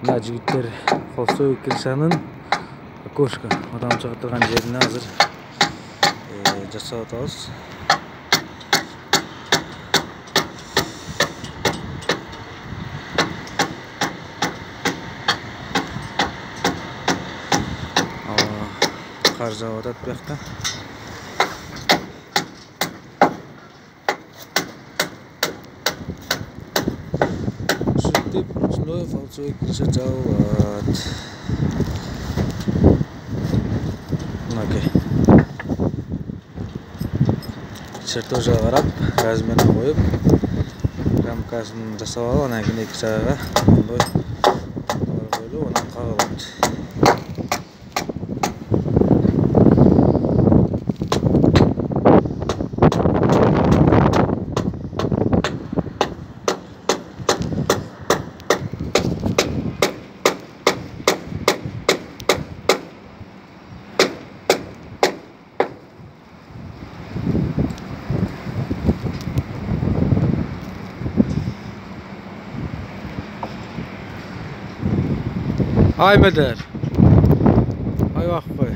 Мына жігіттер Холстой Кришанын окошко адам чыгып турган жерине азыр жасап атабыз. Кар жаап атат буякта. Ушинтип ушундай Холстой Криша жаабат. Мынакей. Чертожга карап, газ менен коюп, рамкасын жасап алып, анан кийин эки жагага мындай коюлуп, анан кагылат. Ay Medel. Ay bak koy.